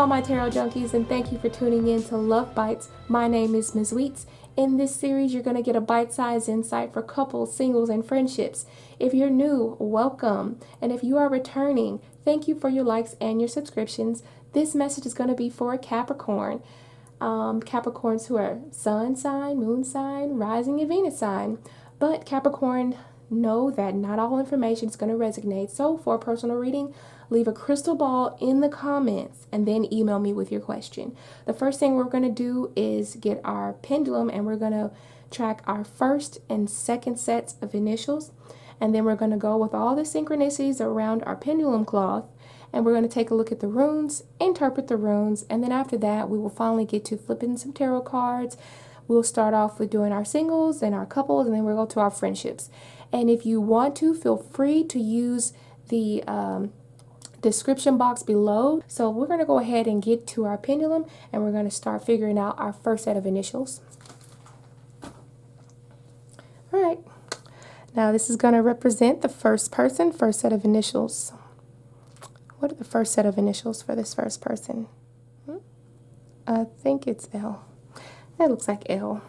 all my tarot junkies, and thank you for tuning in to Love Bytes. My name is Mizzweets. In this series, you're going to get a bite-sized insight for couples, singles, and friendships. If you're new, welcome. And if you are returning, thank you for your likes and your subscriptions. This message is going to be for a Capricorn. Capricorns who are sun sign, moon sign, rising, and Venus sign. But Capricorn, know that not all information is going to resonate. So for a personal reading, leave a crystal ball in the comments and then email me with your question. The first thing we're going to do is get our pendulum, and we're going to track our first and second sets of initials. And then we're going to go with all the synchronicities around our pendulum cloth. And we're going to take a look at the runes, interpret the runes, and then after that, we will finally get to flipping some tarot cards. We'll start off with doing our singles and our couples, and then we'll go to our friendships. And if you want to, feel free to use the description box below. So we're going to go ahead and get to our pendulum, and we're going to start figuring out our first set of initials. All right. Now this is going to represent the first person, first set of initials. What are the first set of initials for this first person? I think it's L. That looks like L.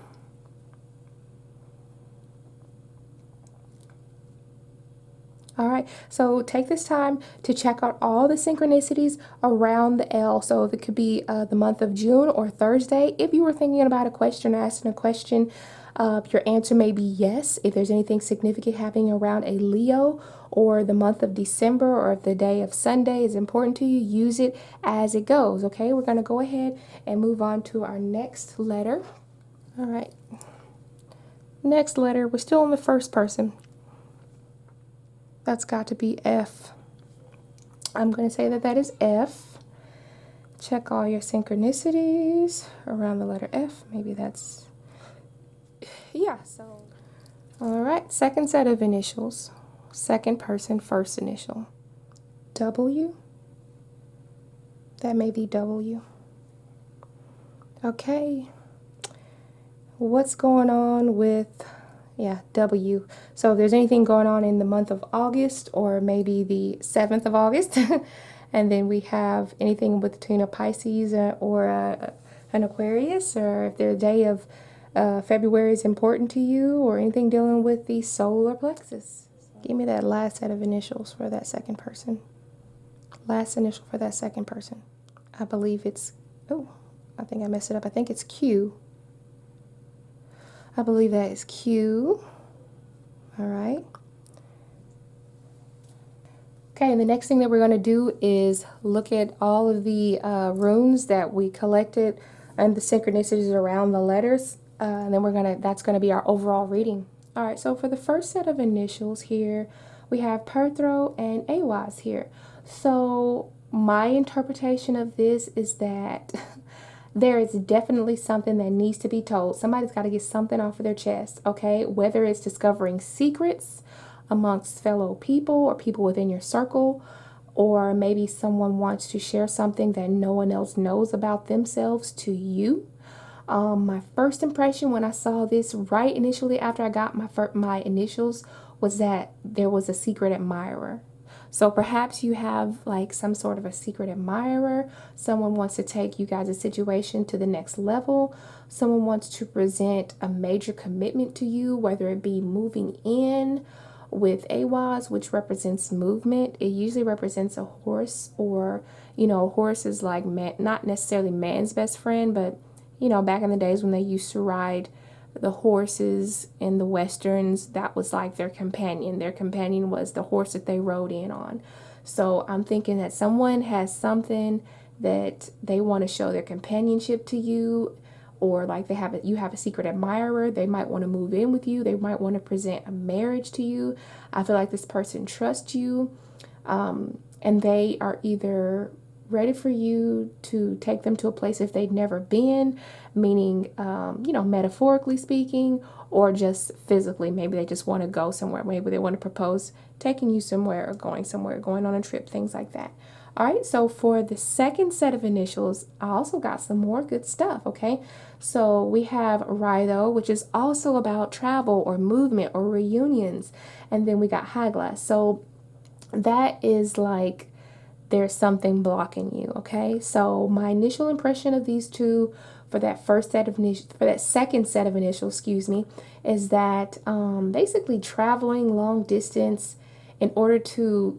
All right, so take this time to check out all the synchronicities around the L. So if it could be the month of June or Thursday. If you were thinking about a question or asking a question, your answer may be yes. If there's anything significant happening around a Leo or the month of December, or if the day of Sunday is important to you, use it as it goes, okay? We're going to go ahead and move on to our next letter. All right. Next letter, we're still in the first person. That's got to be F. I'm going to say that that is F. Check all your synchronicities around the letter F. Maybe that's, yeah, so. All right, second set of initials. Second person, first initial. W. That may be W. Okay. What's going on with, yeah, W. So if there's anything going on in the month of August, or maybe the 7th of August, and then we have anything between a Pisces or an Aquarius, or if the day of February is important to you, or anything dealing with the solar plexus. Give me that last set of initials for that second person. Last initial for that second person. I believe it's, oh, I think I messed it up. I think it's Q. I believe that is Q. All right. Okay, and the next thing that we're going to do is look at all of the runes that we collected and the synchronicities around the letters. And then that's going to be our overall reading. All right, so for the first set of initials here, we have Perthro and Awaz here. So my interpretation of this is that there is definitely something that needs to be told. Somebody's got to get something off of their chest, okay? Whether it's discovering secrets amongst fellow people or people within your circle, or maybe someone wants to share something that no one else knows about themselves to you. My first impression when I saw this right initially after I got my initials was that there was a secret admirer. So perhaps you have like some sort of a secret admirer. Someone wants to take you guys' situation to the next level. Someone wants to present a major commitment to you, whether it be moving in with Awaz, which represents movement. It usually represents a horse, or, you know, a horse is like not necessarily man's best friend, but, you know, back in the days when they used to ride the horses in the westerns, that was like their companion. Their companion was the horse that they rode in on. So I'm thinking that someone has something that they want to show their companionship to you, or like you have a secret admirer. They might want to move in with you. They might want to present a marriage to you. I feel like this person trusts you, and they are either ready for you to take them to a place if they've never been, meaning, you know, metaphorically speaking, or just physically. Maybe they just want to go somewhere. Maybe they want to propose taking you somewhere, or going somewhere, going on a trip, things like that. All right, so for the second set of initials, I also got some more good stuff, okay? So we have Rhino, which is also about travel or movement or reunions. And then we got High Glass. So that is like there's something blocking you, okay? So my initial impression of these two for that second set of initials, excuse me, is that basically traveling long distance in order to,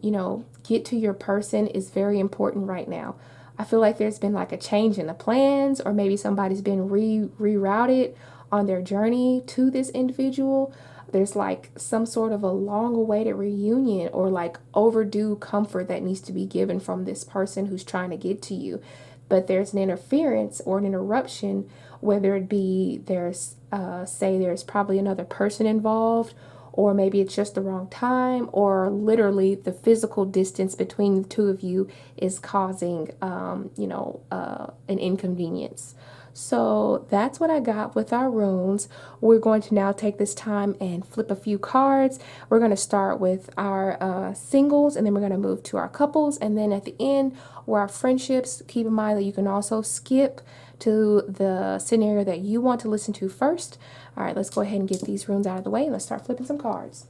get to your person is very important right now. I feel like there's been like a change in the plans, or maybe somebody's been rerouted on their journey to this individual. There's like some sort of a long awaited reunion or like overdue comfort that needs to be given from this person who's trying to get to you. But there's an interference or an interruption, whether it be there's probably another person involved, or maybe it's just the wrong time, or literally the physical distance between the two of you is causing, an inconvenience. So that's what I got with our runes. We're going to now take this time and flip a few cards. We're going to start with our singles, and then we're going to move to our couples, and then at the end were our friendships. Keep in mind that you can also skip to the scenario that you want to listen to first. All right, let's go ahead and get these runes out of the way and let's start flipping some cards.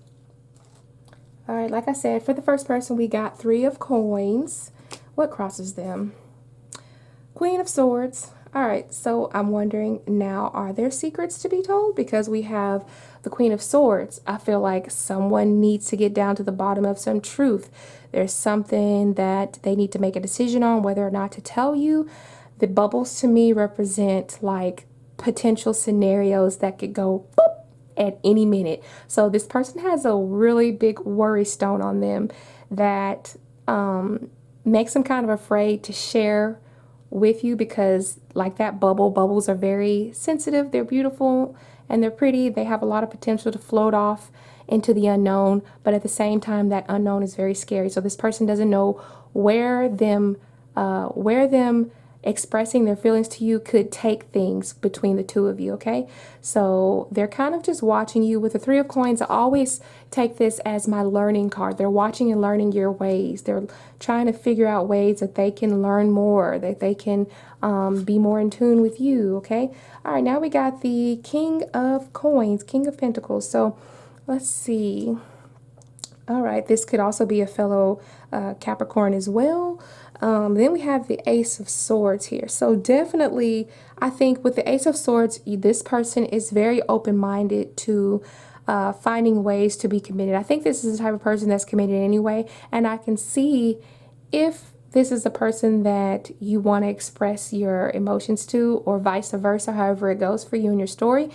All right, like I said, for the first person, we got 3 of coins. What crosses them? Queen of Swords. All right, so I'm wondering now, are there secrets to be told? Because we have the Queen of Swords. I feel like someone needs to get down to the bottom of some truth. There's something that they need to make a decision on whether or not to tell you. The bubbles to me represent like potential scenarios that could go boop at any minute. So this person has a really big worry stone on them that makes them kind of afraid to share with you, because like that bubbles are very sensitive, they're beautiful and they're pretty, they have a lot of potential to float off into the unknown, but at the same time that unknown is very scary. So this person doesn't know where them expressing their feelings to you could take things between the two of you, okay? So they're kind of just watching you. With the 3 of coins, I always take this as my learning card. They're watching and learning your ways. They're trying to figure out ways that they can learn more, that they can be more in tune with you, okay? All right, now we got the King of Coins, King of Pentacles. So let's see. All right, this could also be a fellow Capricorn as well. Then we have the Ace of Swords here. So definitely, I think with the Ace of Swords, this person is very open-minded to finding ways to be committed. I think this is the type of person that's committed anyway. And I can see if this is a person that you want to express your emotions to, or vice versa, however it goes for you in your story.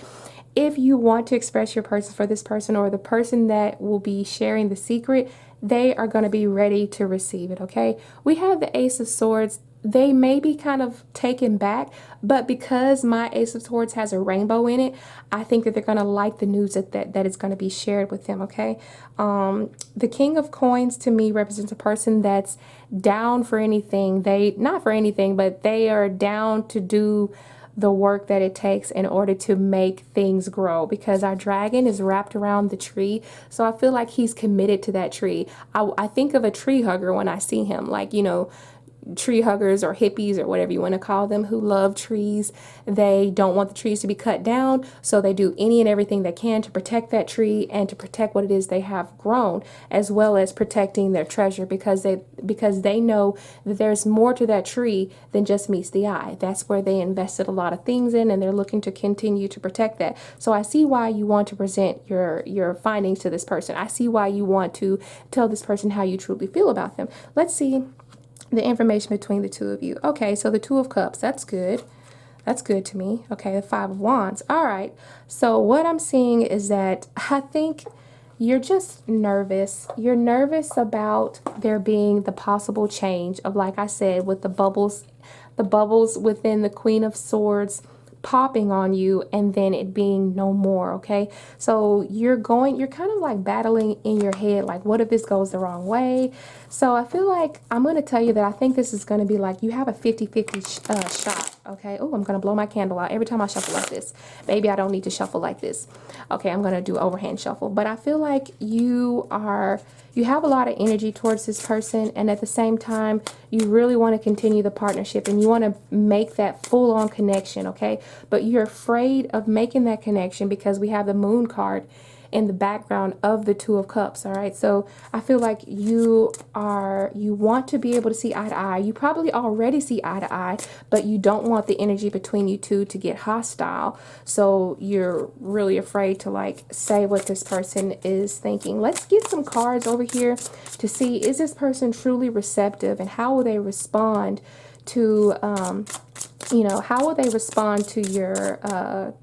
If you want to express your person for this person, or the person that will be sharing the secret, they are going to be ready to receive it, okay? We have the Ace of Swords. They may be kind of taken back, but because my Ace of Swords has a rainbow in it, I think that they're going to like the news that is going to be shared with them, okay? The King of Coins to me represents a person that's down for anything. Not for anything, but they are down to do the work that it takes in order to make things grow, because our dragon is wrapped around the tree. So I feel like he's committed to that tree. I think of a tree hugger when I see him, like, tree huggers or hippies or whatever you want to call them, who love trees. They don't want the trees to be cut down, so they do any and everything they can to protect that tree and to protect what it is they have grown, as well as protecting their treasure, because they know that there's more to that tree than just meets the eye. That's where they invested a lot of things in, and they're looking to continue to protect that. So I see why you want to present your findings to this person. I see why you want to tell this person how you truly feel about them. Let's see the information between the two of you. Okay, so the 2 of Cups, that's good. That's good to me. Okay, the 5 of Wands. All right, so what I'm seeing is that I think you're just nervous. You're nervous about there being the possible change of, like I said, with the bubbles within the Queen of Swords popping on you and then it being no more, okay? So you're kind of like battling in your head, like, what if this goes the wrong way? So I feel like I'm going to tell you that I think this is going to be like you have a 50-50 shot, okay? Oh, I'm going to blow my candle out every time I shuffle like this. Maybe I don't need to shuffle like this. Okay, I'm going to do overhand shuffle. But I feel like you have a lot of energy towards this person, and at the same time, you really want to continue the partnership and you want to make that full-on connection, okay? But you're afraid of making that connection because we have the Moon card. in the background of the Two of Cups. All right, so I feel like you want to be able to see eye to eye. You probably already see eye to eye, but you don't want the energy between you two to get hostile. So you're really afraid to like say what this person is thinking. Let's get some cards over here to see, is this person truly receptive, and how will they respond to how will they respond to the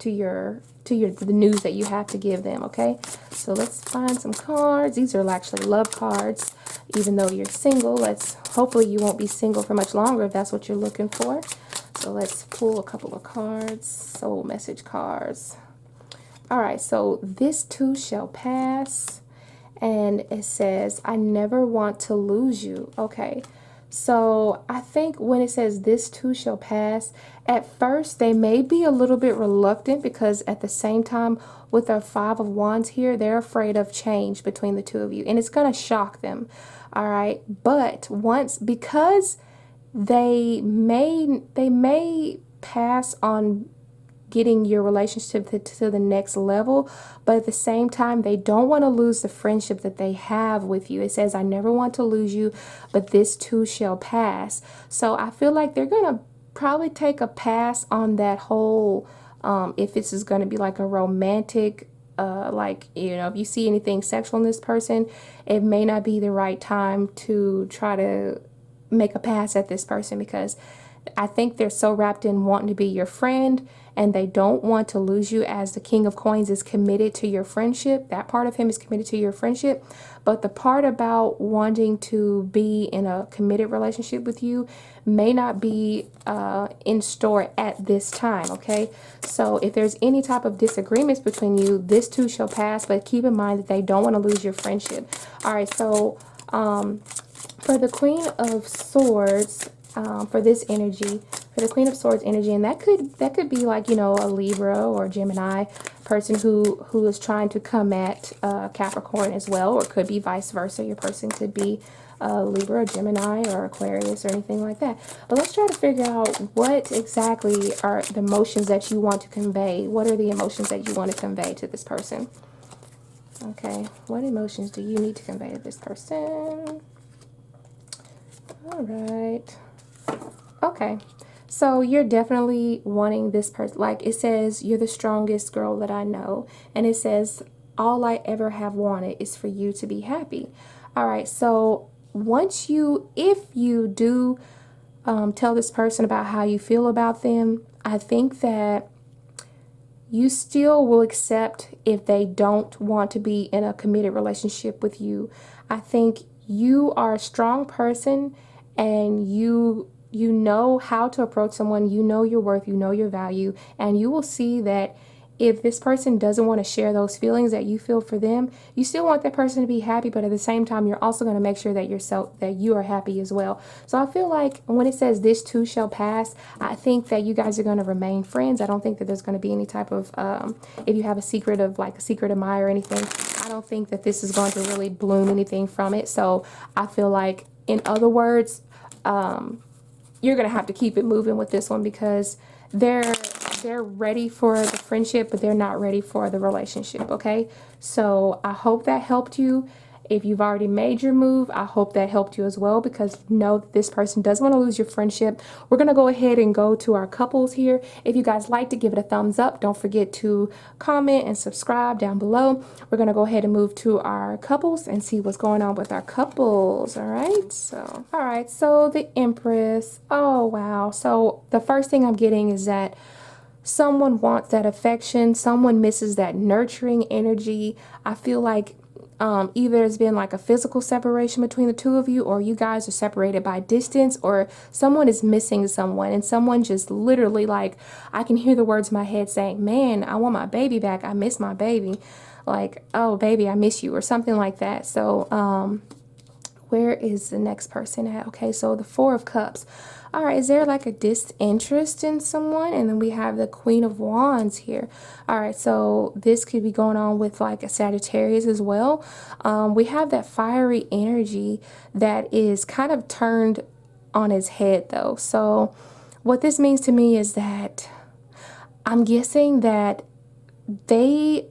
news that you have to give them. Okay, so let's find some cards. These are actually love cards, even though you're single. Hopefully you won't be single for much longer if that's what you're looking for. So let's pull a couple of cards, soul message cards. All right, so this too shall pass, and it says, I never want to lose you. Okay, so I think when it says this too shall pass, at first they may be a little bit reluctant, because at the same time with our Five of Wands here, they're afraid of change between the two of you, and it's going to shock them. All right, but because they may pass on getting your relationship to the next level, but at the same time they don't want to lose the friendship that they have with you. It says, I never want to lose you, but this too shall pass. So I feel like they're gonna probably take a pass on that whole if this is going to be like a romantic if you see anything sexual in this person, it may not be the right time to try to make a pass at this person, because I think they're so wrapped in wanting to be your friend, and they don't want to lose you, as the King of Coins is committed to your friendship. That part of him is committed to your friendship. But the part about wanting to be in a committed relationship with you may not be in store at this time, okay? So if there's any type of disagreements between you, this too shall pass, but keep in mind that they don't want to lose your friendship. All right, so for the Queen of Swords, for this energy, for the Queen of Swords energy, and that could be like, a Libra or Gemini person who is trying to come at Capricorn as well, or it could be vice versa. Your person could be Libra or Gemini or Aquarius or anything like that. But let's try to figure out what exactly are the emotions that you want to convey. What are the emotions that you want to convey to this person? Okay, what emotions do you need to convey to this person? All right. Okay, so you're definitely wanting this person. Like it says, you're the strongest girl that I know. And it says, all I ever have wanted is for you to be happy. All right, so if you do tell this person about how you feel about them, I think that you still will accept if they don't want to be in a committed relationship with you. I think you are a strong person, and you know how to approach someone. You know your worth, you know your value, and you will see that if this person doesn't want to share those feelings that you feel for them, you still want that person to be happy, but at the same time, you're also going to make sure that you are happy as well. So I feel like when it says this too shall pass, I think that you guys are going to remain friends. I don't think that there's going to be any type of, if you have a secret admirer or anything, I don't think that this is going to really bloom anything from it. So I feel like, in other words, you're going to have to keep it moving with this one, because they're ready for the friendship, but they're not ready for the relationship. Okay, so I hope that helped you. If you've already made your move, I hope that helped you as well, because know that this person doesn't want to lose your friendship. We're going to go ahead and go to our couples here. If you guys like to give it a thumbs up, don't forget to comment and subscribe down below. We're going to go ahead and move to our couples and see what's going on with our couples. All right, so the Empress. Oh, wow. So the first thing I'm getting is that someone wants that affection. Someone misses that nurturing energy. I feel like either there's been like a physical separation between the two of you, or you guys are separated by distance, or someone is missing someone, and someone just literally, like, I can hear the words in my head saying, man, I want my baby back. I miss my baby. Like, oh, baby, I miss you, or something like that. So, where is the next person at? Okay, so the Four of Cups. All right, is there like a disinterest in someone? And then we have the Queen of Wands here. All right, so this could be going on with like a Sagittarius as well. We have that fiery energy that is kind of turned on his head though. So what this means to me is that I'm guessing that they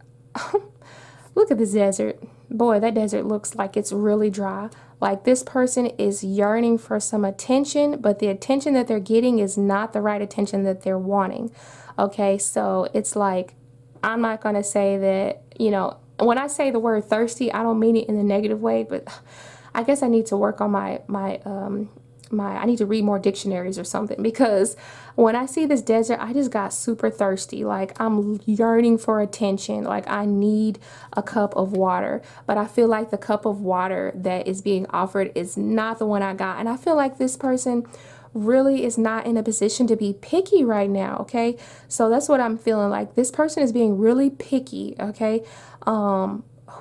Look at this desert. Boy, that desert looks like it's really dry. Like this person is yearning for some attention, but the attention that they're getting is not the right attention that they're wanting. Okay, so it's like, I'm not going to say that, you know, when I say the word thirsty, I don't mean it in a negative way, but I guess I need to work on I need to read more dictionaries or something, because when I see this desert, I just got super thirsty. Like I'm yearning for attention. Like I need a cup of water, but I feel like the cup of water that is being offered is not the one I got. And I feel like this person really is not in a position to be picky right now. Okay. So that's what I'm feeling like. This person is being really picky. Okay.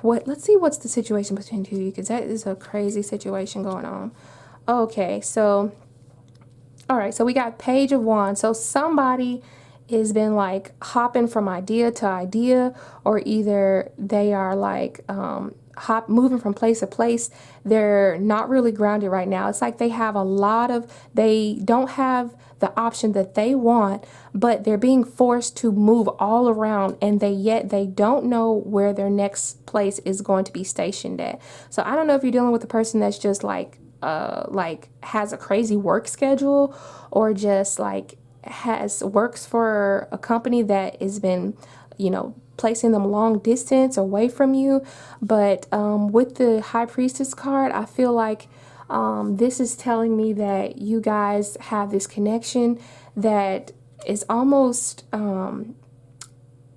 Let's see what's the situation between two of you, because that is a crazy situation going on. Okay, so, all right, so we got Page of Wands. So somebody has been like hopping from idea to idea, or either they are like moving from place to place. They're not really grounded right now. It's like they don't have the option that they want, but they're being forced to move all around, and yet they don't know where their next place is going to be stationed at. So I don't know if you're dealing with a person that's just like has a crazy work schedule, or just like works for a company that has been, you know, placing them long distance away from you. But with the High Priestess card, I feel like this is telling me that you guys have this connection that is almost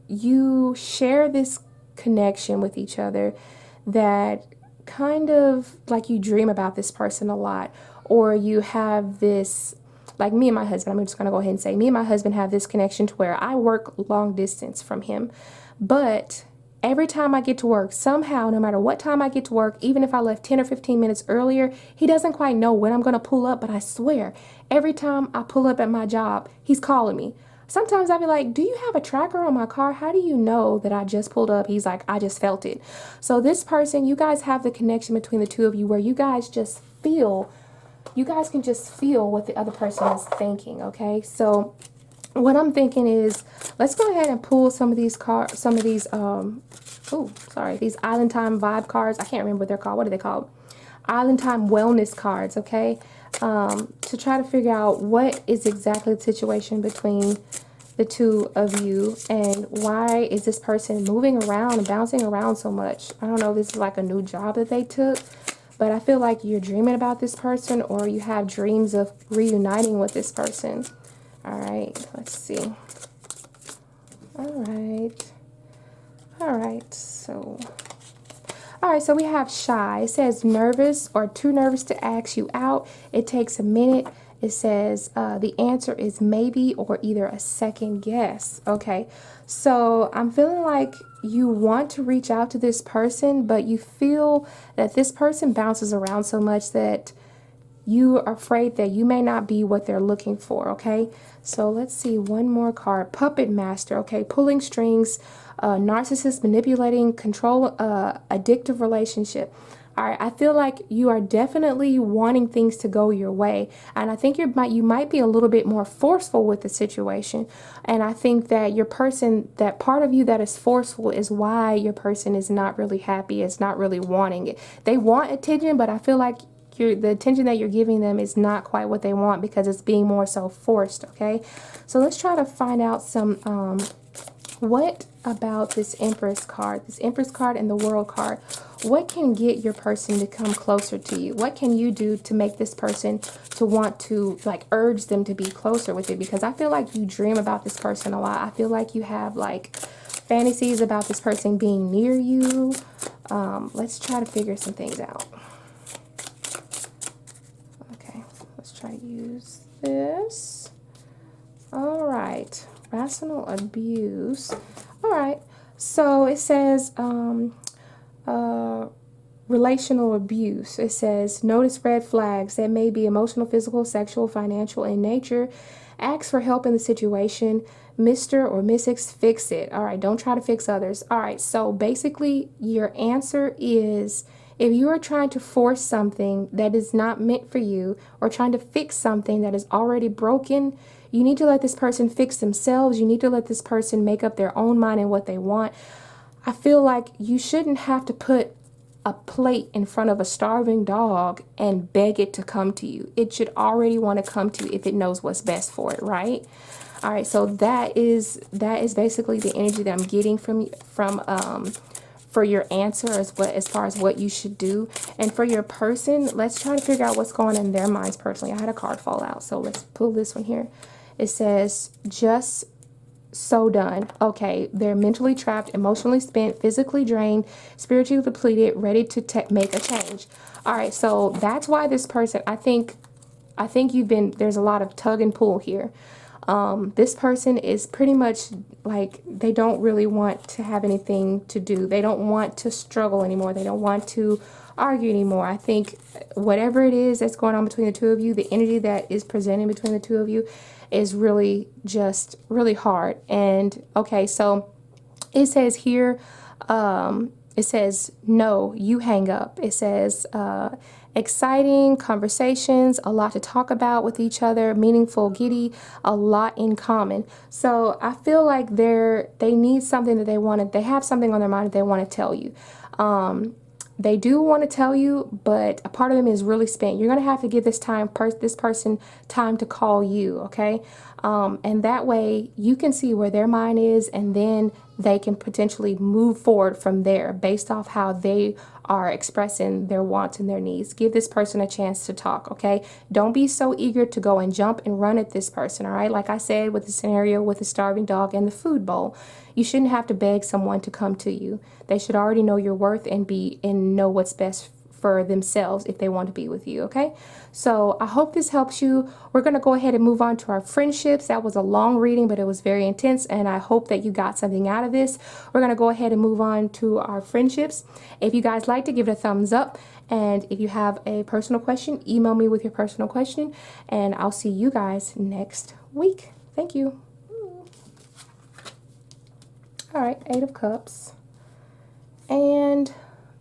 you share this connection with each other that kind of like you dream about this person a lot, or you have this, like me and my husband, I'm just going to go ahead and say me and my husband have this connection to where I work long distance from him, but every time I get to work, somehow, no matter what time I get to work, even if I left 10 or 15 minutes earlier, he doesn't quite know when I'm going to pull up, but I swear, every time I pull up at my job, he's calling me. Sometimes I'll be like, do you have a tracker on my car? How do you know that I just pulled up? He's like, I just felt it. So this person, you guys have the connection between the two of you where you guys can just feel what the other person is thinking, okay? So what I'm thinking is, let's go ahead and pull some of these these Island Time vibe cards. I can't remember what they're called. What are they called? Island Time wellness cards, okay? To try to figure out what is exactly the situation between the two of you, and why is this person moving around and bouncing around so much. I don't know, this is like a new job that they took, but I feel like you're dreaming about this person, or you have dreams of reuniting with this person. All right, let's see. All right, so we have shy. It says nervous or too nervous to ask you out. It takes a minute. It says the answer is maybe, or either a second guess. Okay, so I'm feeling like you want to reach out to this person, but you feel that this person bounces around so much that you are afraid that you may not be what they're looking for, okay? So let's see, one more card. Puppet Master, okay? Pulling strings, narcissist, manipulating, control, addictive relationship. All right, I feel like you are definitely wanting things to go your way. And I think you might be a little bit more forceful with the situation. And I think that that part of you that is forceful is why your person is not really happy, is not really wanting it. They want attention, but I feel like the attention that you're giving them is not quite what they want, because it's being more so forced, okay? So let's try to find out some, what about this Empress card and the World card? What can get your person to come closer to you? What can you do to make this person to want to, like, urge them to be closer with you? Because I feel like you dream about this person a lot. I feel like you have, like, fantasies about this person being near you. Let's try to figure some things out. Let's try to use this. All right, rational abuse. All right, so it says relational abuse. It says notice red flags that may be emotional, physical, sexual, financial in nature. Ask for help in the situation. Mr. or Mrs. Fix it. All right, don't try to fix others. All right, so basically your answer is, if you are trying to force something that is not meant for you, or trying to fix something that is already broken, you need to let this person fix themselves. You need to let this person make up their own mind and what they want. I feel like you shouldn't have to put a plate in front of a starving dog and beg it to come to you. It should already want to come to you if it knows what's best for it, right? All right, so that is basically the energy that I'm getting from for your answer as far as what you should do. And for your person, let's try to figure out what's going on in their minds personally. I had a card fall out, so let's pull this one here. It says, just so done. Okay, they're mentally trapped, emotionally spent, physically drained, spiritually depleted, ready to make a change. All right, so that's why this person, I think there's a lot of tug and pull here. This person is pretty much like, they don't really want to have anything to do. They don't want to struggle anymore. They don't want to argue anymore. I think whatever it is that's going on between the two of you, the energy that is presenting between the two of you is really just really hard. And okay, so it says here, it says, no, you hang up. It says, exciting conversations, a lot to talk about with each other, meaningful, giddy, a lot in common. So I feel like they need something that they have something on their mind that they want to tell you. They do want to tell you, but a part of them is really spent. You're going to have to give this person time to call you, okay? And that way you can see where their mind is, and then they can potentially move forward from there based off how they are expressing their wants and their needs. Give this person a chance to talk, okay? Don't be so eager to go and jump and run at this person, all right? Like I said with the scenario with the starving dog and the food bowl, you shouldn't have to beg someone to come to you. They should already know your worth and know what's best for themselves if they want to be with you, okay? So I hope this helps you. We're going to go ahead and move on to our friendships. That was a long reading, but it was very intense, and I hope that you got something out of this. We're going to go ahead and move on to our friendships. If you guys like to, give it a thumbs up, and if you have a personal question, email me with your personal question, and I'll see you guys next week. Thank you. All right, 8 of Cups and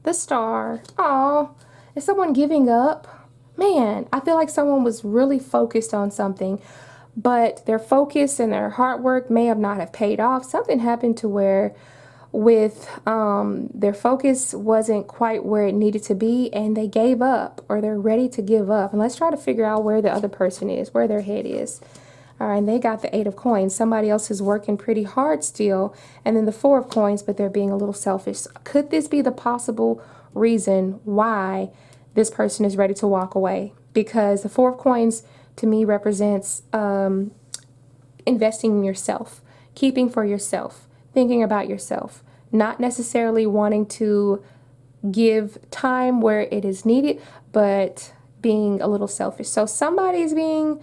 the Star. Oh, is someone giving up? Man, I feel like someone was really focused on something, but their focus and their hard work may have not have paid off. Something happened to where their focus wasn't quite where it needed to be, and they gave up, or they're ready to give up. And let's try to figure out where the other person is, where their head is. All right, and they got the 8 of Coins. Somebody else is working pretty hard still. And then the 4 of Coins, but they're being a little selfish. Could this be the possible reason why this person is ready to walk away? Because the 4 of Coins, to me, represents investing in yourself, keeping for yourself, thinking about yourself, not necessarily wanting to give time where it is needed, but being a little selfish. So somebody's being,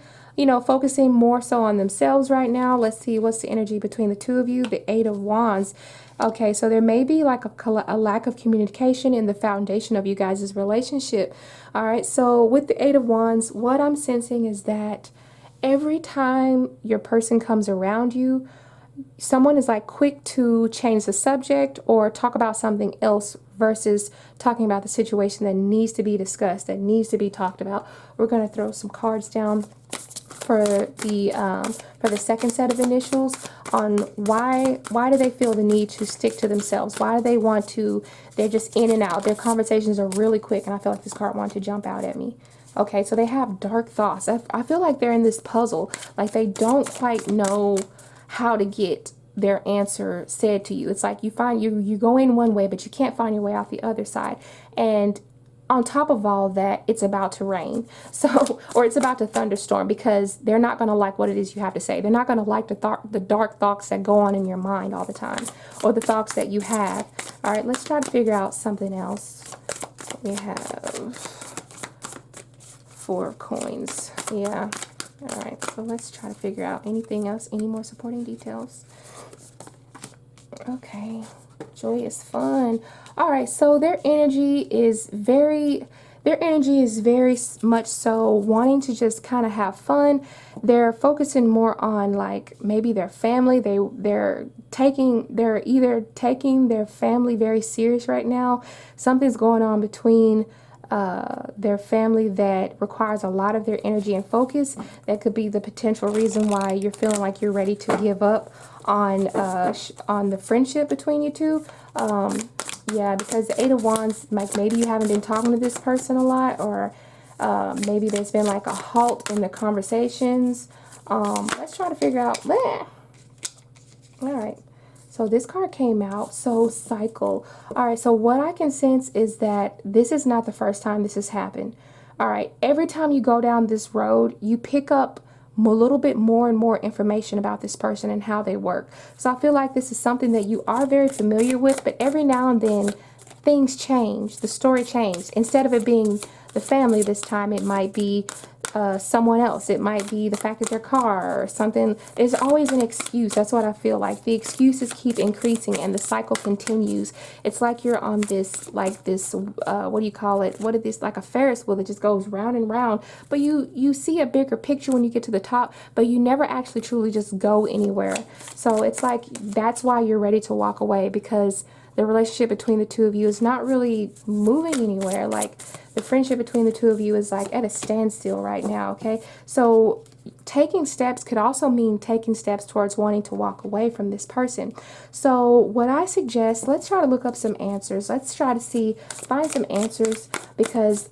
focusing more so on themselves right now. Let's see, what's the energy between the two of you? The 8 of Wands. Okay, so there may be like a lack of communication in the foundation of you guys' relationship. All right, so with the 8 of Wands, what I'm sensing is that every time your person comes around you, someone is like quick to change the subject or talk about something else versus talking about the situation that needs to be discussed, that needs to be talked about. We're going to throw some cards down for the second set of initials on why do they feel the need to stick to themselves? Why do they want to, they're just in and out. Their conversations are really quick, and I feel like this card wanted to jump out at me. Okay, so they have dark thoughts. I feel like they're in this puzzle, like they don't quite know how to get their answer said to you. It's like you go in one way, but you can't find your way out the other side. And on top of all that, it's about to rain. So, or it's about to thunderstorm, because they're not going to like what it is you have to say. They're not going to like the dark thoughts that go on in your mind all the time, or the thoughts that you have. All right, let's try to figure out something else. We have 4 of Coins. Yeah. All right, so let's try to figure out anything else, any more supporting details. Okay, joy is fun. All right, so their energy is very much so wanting to just kind of have fun. They're focusing more on like maybe their family. They're either taking their family very serious right now. Something's going on between their family that requires a lot of their energy and focus. That could be the potential reason why you're feeling like you're ready to give up on the friendship between you two. Yeah, because the Eight of Wands, like maybe you haven't been talking to this person a lot, or maybe there's been like a halt in the conversations. Let's try to figure out. All right. So this card came out, so cycle. All right, so what I can sense is that this is not the first time this has happened. All right, every time you go down this road, you pick up a little bit more and more information about this person and how they work. So I feel like this is something that you are very familiar with, but every now and then things change, the story changed. Instead of it being the family this time, it might be someone else. It might be the fact that their car or something. There's always an excuse. That's what I feel like. The excuses keep increasing and the cycle continues. It's like you're on this, like this, what do you call it? What is this? Like a Ferris wheel that just goes round and round. But you see a bigger picture when you get to the top, but you never actually truly just go anywhere. So it's like that's why you're ready to walk away, because the relationship between the two of you is not really moving anywhere. Like the friendship between the two of you is like at a standstill right now, okay? So taking steps could also mean taking steps towards wanting to walk away from this person. So what I suggest, let's try to look up some answers. Let's try to find some answers, because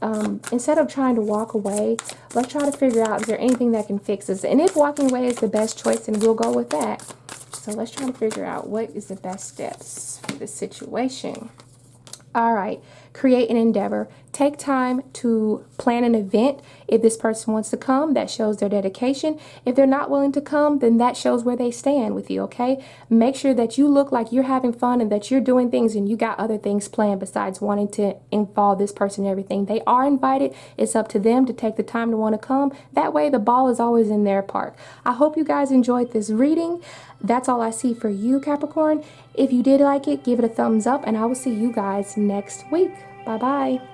instead of trying to walk away, let's try to figure out, is there anything that can fix this? And if walking away is the best choice, then we'll go with that. So let's try to figure out what is the best steps for this situation. All right, create an endeavor. Take time to plan an event. If this person wants to come, that shows their dedication. If they're not willing to come, then that shows where they stand with you, okay? Make sure that you look like you're having fun and that you're doing things and you got other things planned besides wanting to involve this person in everything. They are invited. It's up to them to take the time to want to come. That way, the ball is always in their park. I hope you guys enjoyed this reading. That's all I see for you, Capricorn. If you did like it, give it a thumbs up, and I will see you guys next week. Bye-bye.